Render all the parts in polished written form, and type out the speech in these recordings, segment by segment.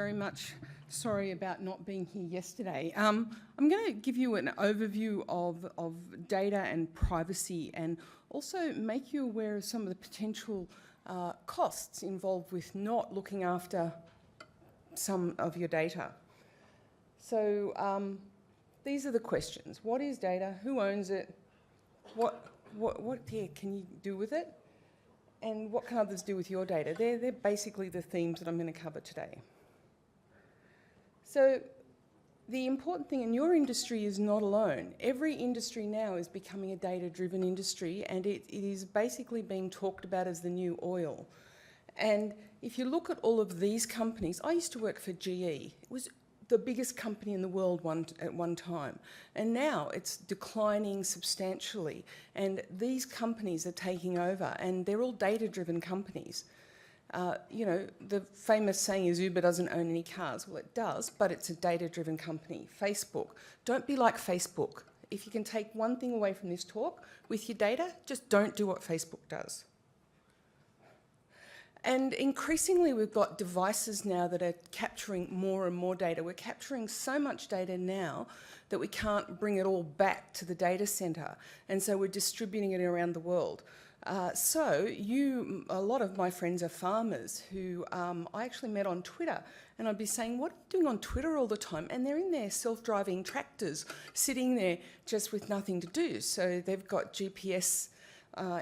Very much sorry about not being here yesterday. I'm going to give you an overview of data and privacy and also make you aware of some of the potential costs involved with not looking after some of your data. So these are the questions. What is data? Who owns it? What can you do with it? And what can others do with your data? They're basically the themes that I'm going to cover today. So the important thing in your industry is not alone. Every industry now is becoming a data-driven industry, and it is basically being talked about as the new oil. And if you look at all of these companies, I used to work for GE. It was the biggest company in the world at one time. And now it's declining substantially. And these companies are taking over, and they're all data-driven companies. You know, the famous saying is Uber doesn't own any cars. Well, it does, but it's a data-driven company. Facebook. Don't be like Facebook. If you can take one thing away from this talk, with your data, just don't do what Facebook does. And increasingly, we've got devices now that are capturing more and more data. We're capturing so much data now that we can't bring it all back to the data centre. And so we're distributing it around the world. A lot of my friends are farmers who I actually met on Twitter, and I'd be saying, what are you doing on Twitter all the time? And they're in their self-driving tractors, sitting there just with nothing to do. So they've got GPS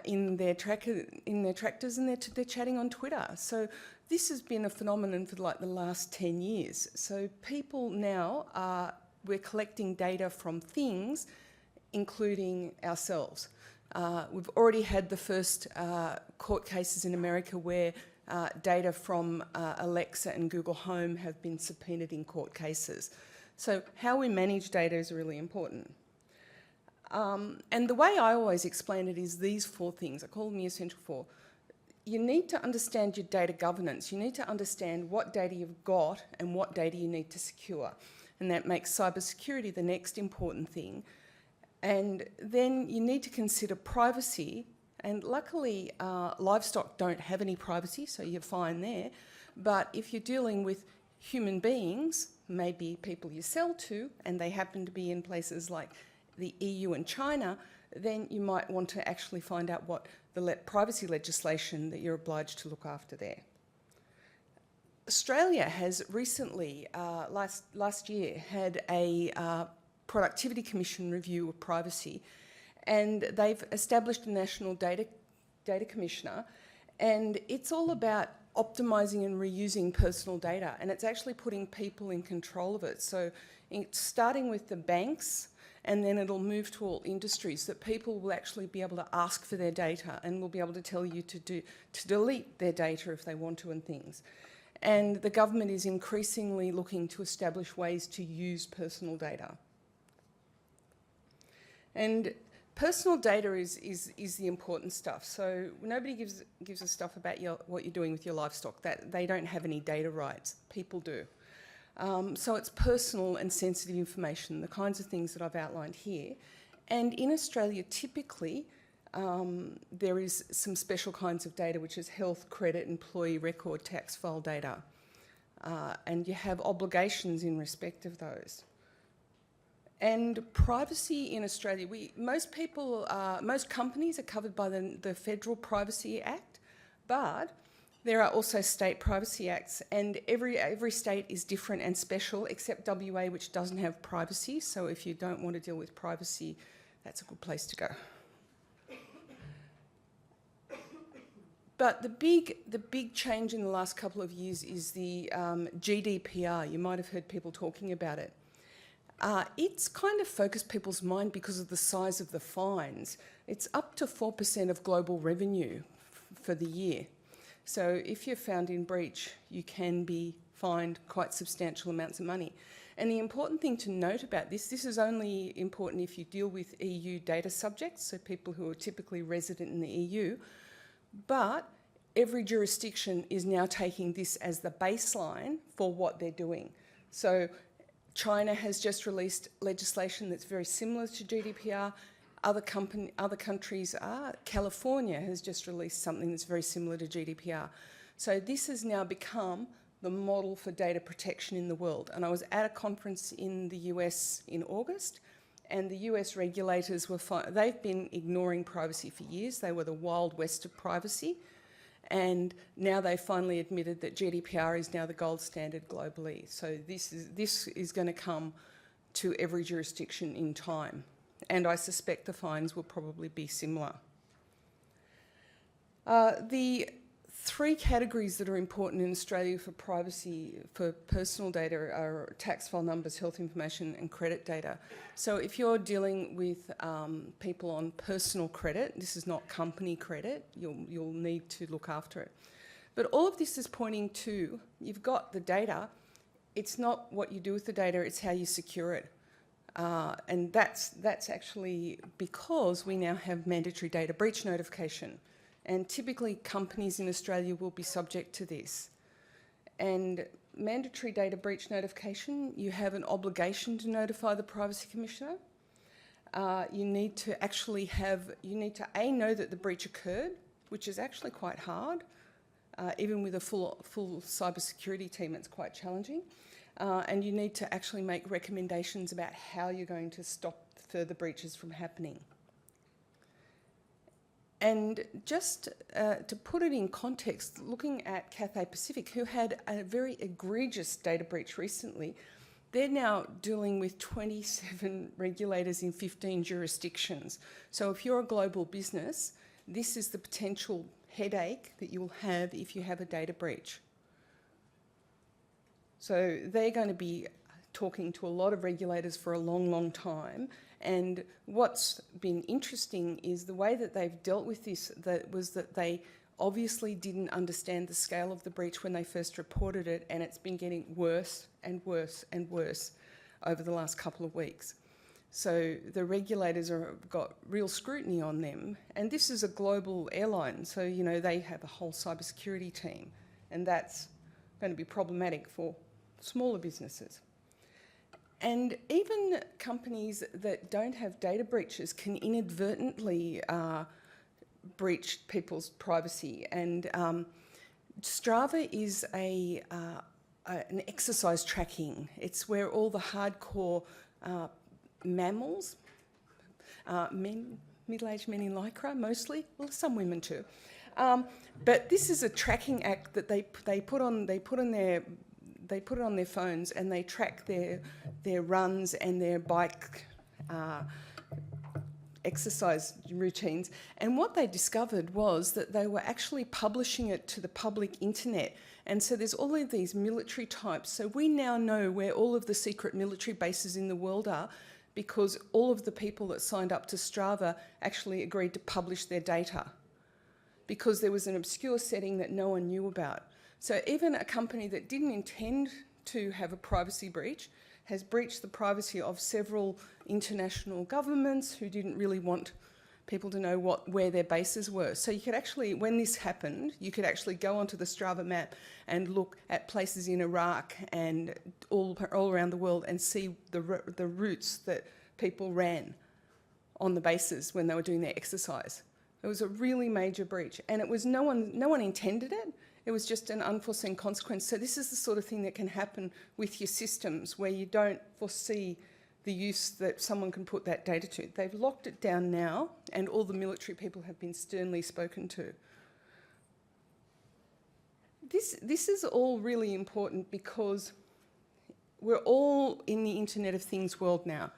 in their tractors, and they're chatting on Twitter. So this has been a phenomenon for like the last 10 years. So people now we're collecting data from things, including ourselves. We've already had the first court cases in America where data from Alexa and Google Home have been subpoenaed in court cases. So how we manage data is really important. And the way I always explain it is these four things. I call them the essential four. You need to understand your data governance. You need to understand what data you've got and what data you need to secure. And that makes cybersecurity the next important thing. And then you need to consider privacy, and luckily livestock don't have any privacy, so you're fine there. But if you're dealing with human beings, maybe people you sell to, and they happen to be in places like the EU and China, then you might want to actually find out what the privacy legislation that you're obliged to look after there. Australia has recently, last year, had a Productivity Commission review of privacy, and they've established a national data commissioner, and it's all about optimising and reusing personal data, and it's actually putting people in control of it. So starting with the banks, and then it'll move to all industries, that people will actually be able to ask for their data and will be able to tell you to delete their data if they want to and things. And the government is increasingly looking to establish ways to use personal data. And personal data is the important stuff. So nobody gives a stuff about what you're doing with your livestock. That they don't have any data rights. People do. So it's personal and sensitive information, the kinds of things that I've outlined here. And in Australia, typically, there is some special kinds of data, which is health, credit, employee record, tax file data. And you have obligations in respect of those. And privacy in Australia, most companies are covered by the Federal Privacy Act, but there are also state privacy acts, and every state is different and special, except WA, which doesn't have privacy. So if you don't want to deal with privacy, that's a good place to go. But the big change in the last couple of years is the GDPR. You might have heard people talking about it. It's kind of focused people's mind because of the size of the fines. It's up to 4% of global revenue for the year. So if you're found in breach, you can be fined quite substantial amounts of money. And the important thing to note about this is only important if you deal with EU data subjects, so people who are typically resident in the EU, but every jurisdiction is now taking this as the baseline for what they're doing. So China has just released legislation that's very similar to GDPR. Other countries are. California has just released something that's very similar to GDPR. So this has now become the model for data protection in the world. And I was at a conference in the US in August, and the US regulators they've been ignoring privacy for years. They were the Wild West of privacy. And now they finally admitted that GDPR is now the gold standard globally. So this is going to come to every jurisdiction in time. And I suspect the fines will probably be similar. The three categories that are important in Australia for privacy, for personal data, are tax file numbers, health information, and credit data. So if you're dealing with people on personal credit, this is not company credit, you'll need to look after it. But all of this is pointing to, you've got the data, it's not what you do with the data, it's how you secure it. And that's actually because we now have mandatory data breach notification. And typically companies in Australia will be subject to this. And mandatory data breach notification, you have an obligation to notify the Privacy Commissioner. You need to actually know that the breach occurred, which is actually quite hard. Even with a full cybersecurity team, it's quite challenging. And you need to actually make recommendations about how you're going to stop further breaches from happening. And just to put it in context, looking at Cathay Pacific, who had a very egregious data breach recently, they're now dealing with 27 regulators in 15 jurisdictions. So if you're a global business, this is the potential headache that you'll have if you have a data breach. So they're going to be talking to a lot of regulators for a long, long time. And what's been interesting is the way that they've dealt with this, that they obviously didn't understand the scale of the breach when they first reported it, and it's been getting worse and worse and worse over the last couple of weeks. So the regulators have got real scrutiny on them, and this is a global airline, so they have a whole cybersecurity team, and that's going to be problematic for smaller businesses. And even companies that don't have data breaches can inadvertently breach people's privacy. And Strava is an exercise tracking. It's where all the hardcore mammals, middle-aged men in lycra mostly, well, some women too. But this is a tracking act that they put on their phones, and they track their runs and their bike exercise routines. And what they discovered was that they were actually publishing it to the public internet. And so there's all of these military types. So we now know where all of the secret military bases in the world are, because all of the people that signed up to Strava actually agreed to publish their data, because there was an obscure setting that no one knew about. So even a company that didn't intend to have a privacy breach has breached the privacy of several international governments who didn't really want people to know where their bases were. So you could actually, when this happened, you could actually go onto the Strava map and look at places in Iraq and all around the world and see the routes that people ran on the bases when they were doing their exercise. It was a really major breach, and it was no one intended it. It was just an unforeseen consequence. So this is the sort of thing that can happen with your systems where you don't foresee the use that someone can put that data to. They've locked it down now, and all the military people have been sternly spoken to. This is all really important because we're all in the Internet of Things world now.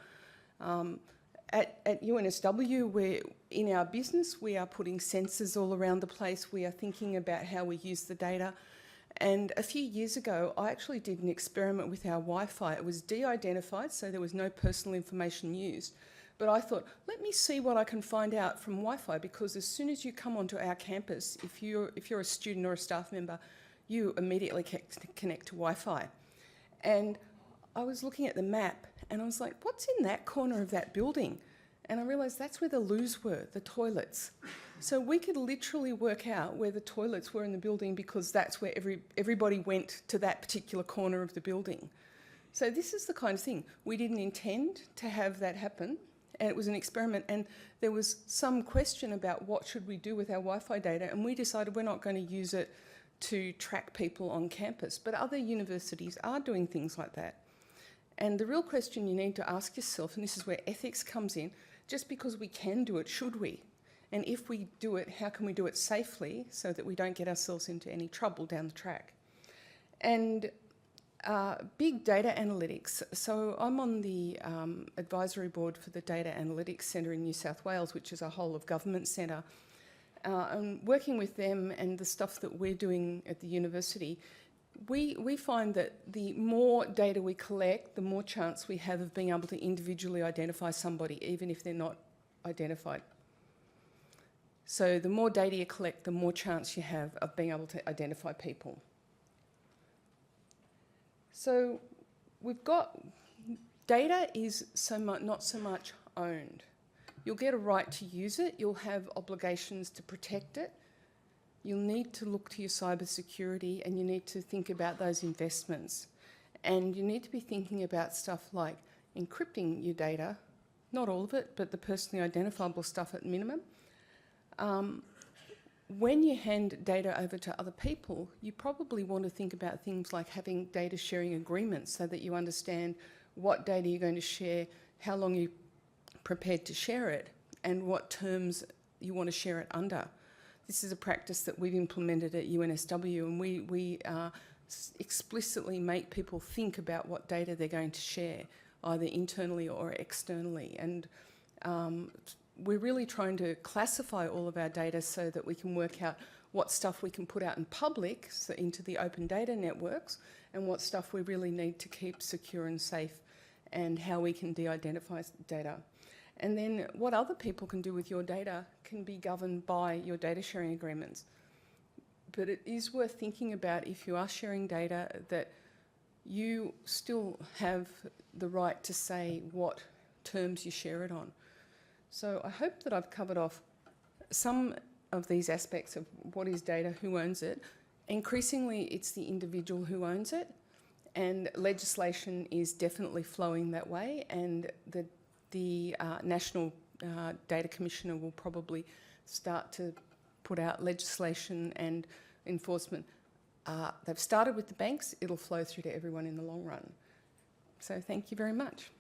At UNSW, in our business, we are putting sensors all around the place. We are thinking about how we use the data. And a few years ago, I actually did an experiment with our Wi-Fi. It was de-identified, so there was no personal information used. But I thought, let me see what I can find out from Wi-Fi, because as soon as you come onto our campus, if you're a student or a staff member, you immediately connect to Wi-Fi. And I was looking at the map, and I was like, what's in that corner of that building? And I realised that's where the loos were, the toilets. So we could literally work out where the toilets were in the building, because that's where everybody went to that particular corner of the building. So this is the kind of thing. We didn't intend to have that happen, and it was an experiment, and there was some question about what should we do with our Wi-Fi data, and we decided we're not going to use it to track people on campus, but other universities are doing things like that. And the real question you need to ask yourself, and this is where ethics comes in, just because we can do it, should we? And if we do it, how can we do it safely so that we don't get ourselves into any trouble down the track? And big data analytics. So I'm on the advisory board for the Data Analytics Centre in New South Wales, which is a whole of government centre. And working with them and the stuff that we're doing at the university, we find that the more data we collect, the more chance we have of being able to individually identify somebody, even if they're not identified. So the more data you collect, the more chance you have of being able to identify people. So we've got data is not so much owned. You'll get a right to use it. You'll have obligations to protect it. You'll need to look to your cybersecurity, and you need to think about those investments. And you need to be thinking about stuff like encrypting your data, not all of it, but the personally identifiable stuff at minimum. When you hand data over to other people, you probably want to think about things like having data sharing agreements so that you understand what data you're going to share, how long you're prepared to share it, and what terms you want to share it under. This is a practice that we've implemented at UNSW, and we explicitly make people think about what data they're going to share, either internally or externally. And we're really trying to classify all of our data so that we can work out what stuff we can put out in public, so into the open data networks, and what stuff we really need to keep secure and safe, and how we can de-identify data. And then what other people can do with your data can be governed by your data sharing agreements. But it is worth thinking about, if you are sharing data, that you still have the right to say what terms you share it on. So I hope that I've covered off some of these aspects of what is data, who owns it. Increasingly, it's the individual who owns it, and legislation is definitely flowing that way, and the National Data Commissioner will probably start to put out legislation and enforcement. They've started with the banks, it'll flow through to everyone in the long run. So thank you very much.